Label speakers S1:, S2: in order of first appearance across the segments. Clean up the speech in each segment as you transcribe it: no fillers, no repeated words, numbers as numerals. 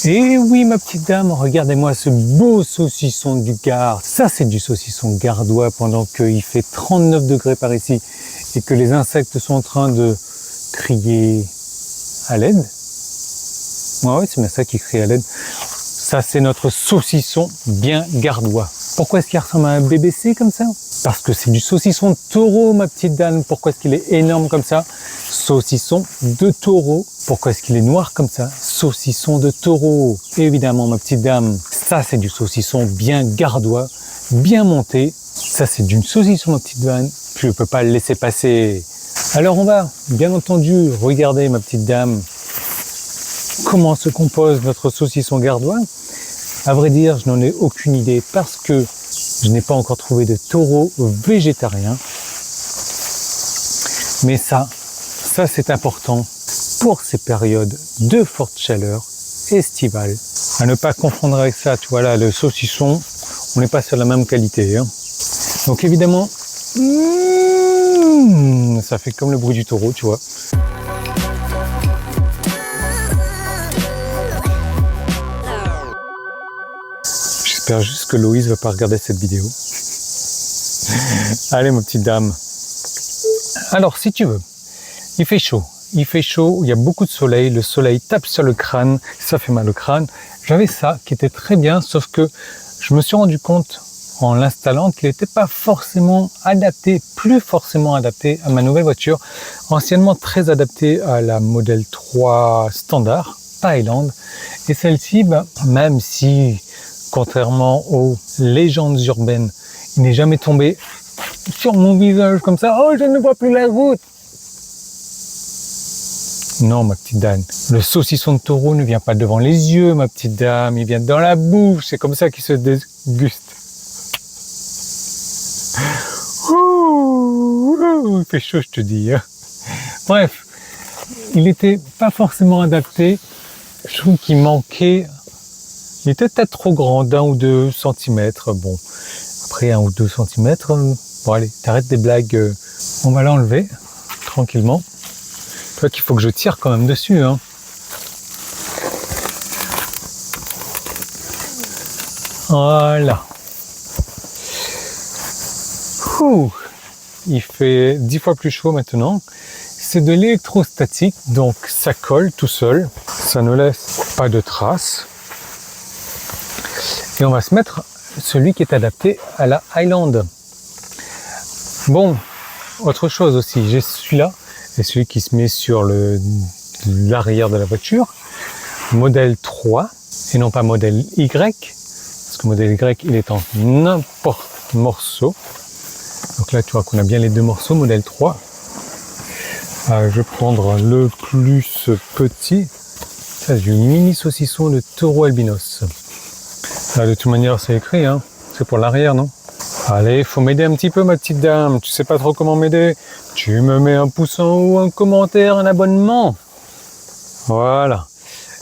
S1: Et oui, ma petite dame, regardez-moi ce beau saucisson du Gard. Ça, c'est du saucisson gardois pendant qu'il fait 39 degrés par ici et que les insectes sont en train de crier à l'aide. Ouais, c'est bien ça qui crie à l'aide. Ça, c'est notre saucisson bien gardois. Pourquoi est-ce qu'il ressemble à un BBC comme ça? Parce que c'est du saucisson de taureau, ma petite dame. Pourquoi est-ce qu'il est énorme comme ça? Saucisson de taureau. Pourquoi est-ce qu'il est noir comme ça? Saucisson de taureau. Évidemment, ma petite dame, ça, c'est du saucisson bien gardois, bien monté. Ça, c'est d'une saucisson, ma petite dame. Je ne peux pas le laisser passer. Alors, on va, bien entendu, regarder, ma petite dame, comment se compose notre saucisson gardois. À vrai dire, je n'en ai aucune idée parce que je n'ai pas encore trouvé de taureau végétarien. Mais ça c'est important pour ces périodes de forte chaleur estivale. À ne pas confondre avec ça, tu vois là, le saucisson, on n'est pas sur la même qualité. Hein. Donc évidemment, ça fait comme le bruit du taureau, tu vois. J'espère juste que Loïs ne va pas regarder cette vidéo. Allez, ma petite dame. Alors, si tu veux, il fait chaud, il y a beaucoup de soleil, le soleil tape sur le crâne, ça fait mal au crâne. J'avais ça qui était très bien, sauf que je me suis rendu compte en l'installant qu'il n'était pas forcément adapté, plus forcément adapté à ma nouvelle voiture, anciennement très adapté à la Model 3 standard, Highland. Et celle-ci, même si, contrairement aux légendes urbaines, il n'est jamais tombé sur mon visage comme ça, oh je ne vois plus la route. Non, ma petite dame, le saucisson de taureau ne vient pas devant les yeux, ma petite dame, il vient dans la bouche, c'est comme ça qu'il se déguste. Ouh, il fait chaud, je te dis. Hein. Bref, il n'était pas forcément adapté, je trouve qu'il manquait, il était peut-être trop grand, d'1 ou 2 centimètres, bon, après 1 ou 2 centimètres, bon allez, t'arrêtes des blagues, on va l'enlever, tranquillement. Tu vois qu'il faut que je tire quand même dessus, hein. Voilà. Ouh, il fait 10 fois plus chaud maintenant. C'est de l'électrostatique, donc ça colle tout seul, ça ne laisse pas de traces. Et on va se mettre celui qui est adapté à la Highland. Bon, autre chose aussi, j'ai celui-là, et celui qui se met sur l'arrière de la voiture, modèle 3, et non pas modèle Y, parce que modèle Y, il est en n'importe morceau. Donc là, tu vois qu'on a bien les 2 morceaux, modèle 3. Je vais prendre le plus petit, c'est du mini saucisson de taureau albinos. Là, de toute manière, c'est écrit, hein. C'est pour l'arrière, non? Allez, faut m'aider un petit peu, ma petite dame. Tu sais pas trop comment m'aider? Tu me mets un pouce en haut, un commentaire, un abonnement. Voilà.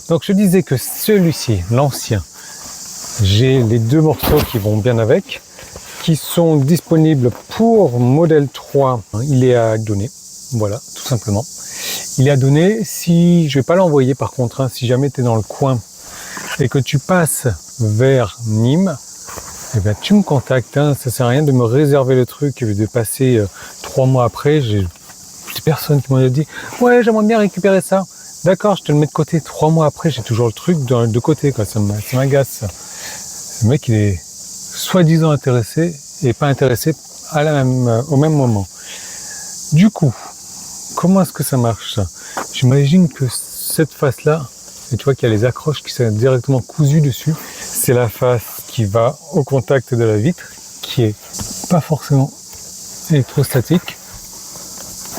S1: Donc, je disais que celui-ci, l'ancien, j'ai les 2 morceaux qui vont bien avec, qui sont disponibles pour modèle 3. Il est à donner. Voilà, tout simplement. Il est à donner. Si je vais pas l'envoyer, par contre, hein, si jamais tu es dans le coin et que tu passes vers Nîmes, eh bien, tu me contactes, hein, ça sert à rien de me réserver le truc et de passer 3 mois après. J'ai personne qui m'a dit ouais, j'aimerais bien récupérer ça. D'accord, je te le mets de côté. 3 mois après, j'ai toujours le truc de côté, quoi. Ça m'agace. Le mec, il est soi-disant intéressé et pas intéressé au même moment. Du coup, comment est-ce que ça marche ça? J'imagine que cette face-là, et tu vois qu'il y a les accroches qui sont directement cousues dessus, c'est la face qui va au contact de la vitre, qui est pas forcément électrostatique,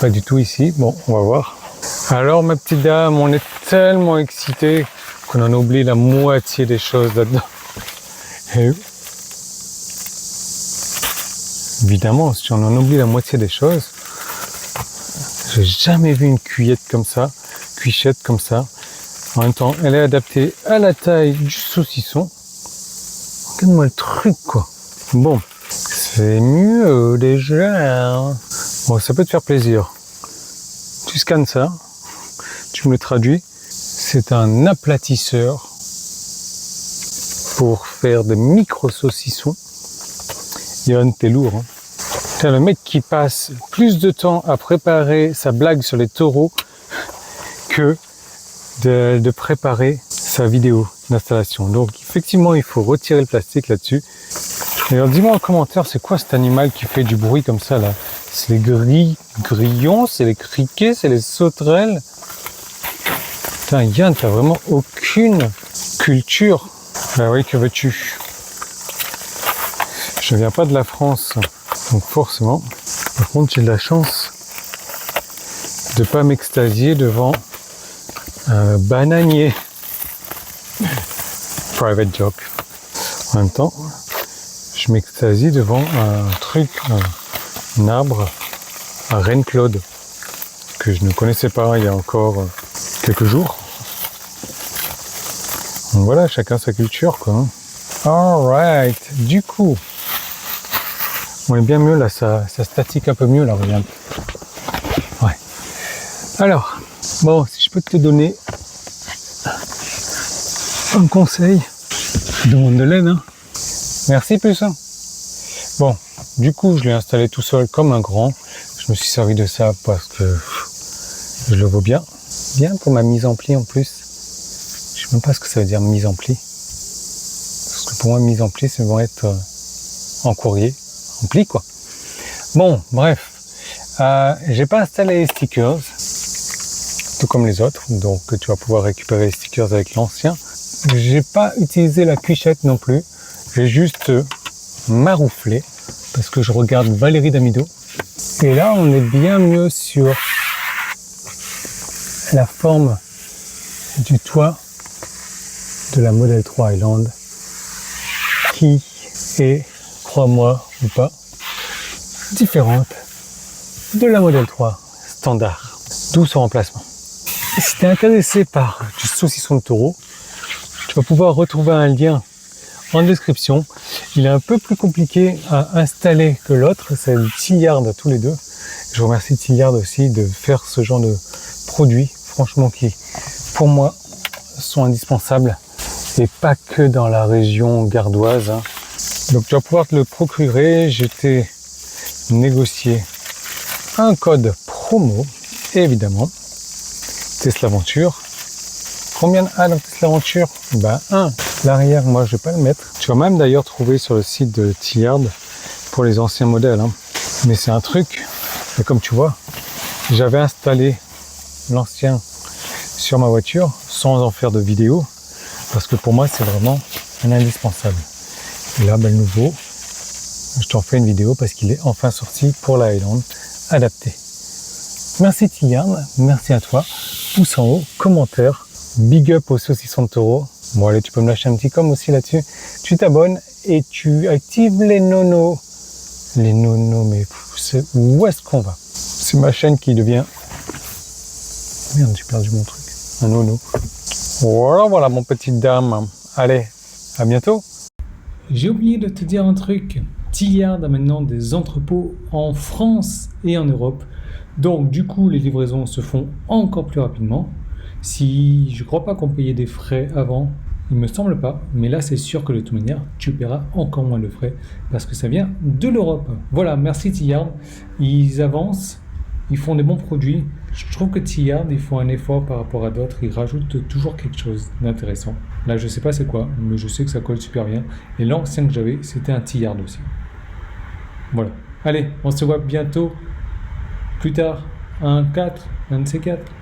S1: pas du tout ici. Bon, on va voir. Alors ma petite dame, on est tellement excités qu'on en oublie la moitié des choses là-dedans. Et évidemment, si on en oublie la moitié des choses, j'ai jamais vu une cuillette comme ça, En même temps, elle est adaptée à la taille du saucisson. Regarde-moi le truc, quoi. Bon, c'est mieux déjà. Bon, ça peut te faire plaisir. Tu scannes ça, tu me le traduis. C'est un aplatisseur pour faire des micro-saucissons. Yann, t'es lourd, hein. T'as le mec qui passe plus de temps à préparer sa blague sur les taureaux que de préparer sa vidéo d'installation. Donc effectivement, il faut retirer le plastique là-dessus. Et alors dis-moi en commentaire, c'est quoi cet animal qui fait du bruit comme ça là? C'est les grillons, c'est les criquets, c'est les sauterelles. Putain Yann, t'as vraiment aucune culture. Bah oui, que veux-tu? Je viens pas de la France, donc forcément. Par contre, j'ai de la chance de pas m'extasier devant un bananier. Private joke. En même temps, je m'extasie devant un truc, un arbre, un Reine-Claude, que je ne connaissais pas il y a encore quelques jours. Donc voilà, chacun sa culture, quoi. Alright, du coup, on est bien mieux là, ça statique un peu mieux là, regarde. Ouais. Alors, bon, si je peux te donner un conseil, demande de l'aide, hein. Merci puceau. Bon, du coup, je l'ai installé tout seul comme un grand. Je me suis servi de ça parce que je le vaux bien. Bien pour ma mise en pli en plus. Je sais même pas ce que ça veut dire mise en pli. Parce que pour moi, mise en pli, c'est vont être en courrier, en pli quoi. Bon, bref. J'ai pas installé les stickers, tout comme les autres. Donc tu vas pouvoir récupérer les stickers avec l'ancien. J'ai pas utilisé la cuichette non plus. J'ai juste marouflé parce que je regarde Valérie Damido. Et là, on est bien mieux sur la forme du toit de la Model 3 Highland qui est, crois-moi ou pas, différente de la Model 3 standard. D'où son remplacement. Et si tu es intéressé par du saucisson de taureau, tu vas pouvoir retrouver un lien en description. Il est un peu plus compliqué à installer que l'autre, c'est Tilliard tous les deux. Je remercie Tilliard aussi de faire ce genre de produits, franchement qui, pour moi, sont indispensables et pas que dans la région gardoise. Hein. Donc tu vas pouvoir te le procurer. J'ai été négocier un code promo, évidemment. Tesla Aventure. Combien dans Tesla Aventure? Ben 1. L'arrière, moi, je vais pas le mettre. Tu vas même d'ailleurs trouver sur le site de Tilliard pour les anciens modèles. Hein. Mais c'est un truc, et comme tu vois, j'avais installé l'ancien sur ma voiture sans en faire de vidéo parce que pour moi, c'est vraiment un indispensable. Et là, ben, le nouveau, je t'en fais une vidéo parce qu'il est enfin sorti pour la Highland adapté. Merci Tilliard, merci à toi. Pouce en haut, commentaire, big up au saucisson de taureau. Bon allez, tu peux me lâcher un petit com aussi là-dessus. Tu t'abonnes et tu actives les nonos. Les nonos, mais où est-ce qu'on va? C'est ma chaîne qui devient... Merde, j'ai perdu mon truc. Un nono. Voilà mon petite dame. Allez, à bientôt. J'ai oublié de te dire un truc. Tilliard a maintenant des entrepôts en France et en Europe. Donc du coup, les livraisons se font encore plus rapidement. Si je crois pas qu'on payait des frais avant, il me semble pas, mais là c'est sûr que de toute manière, tu paieras encore moins de frais parce que ça vient de l'Europe. Voilà, merci Tilliard. Ils avancent, ils font des bons produits. Je trouve que Tilliard, ils font un effort par rapport à d'autres. Ils rajoutent toujours quelque chose d'intéressant. Là, je sais pas c'est quoi, mais je sais que ça colle super bien. Et l'ancien que j'avais, c'était un Tilliard aussi. Voilà. Allez, on se voit bientôt, plus tard, un de ces 4.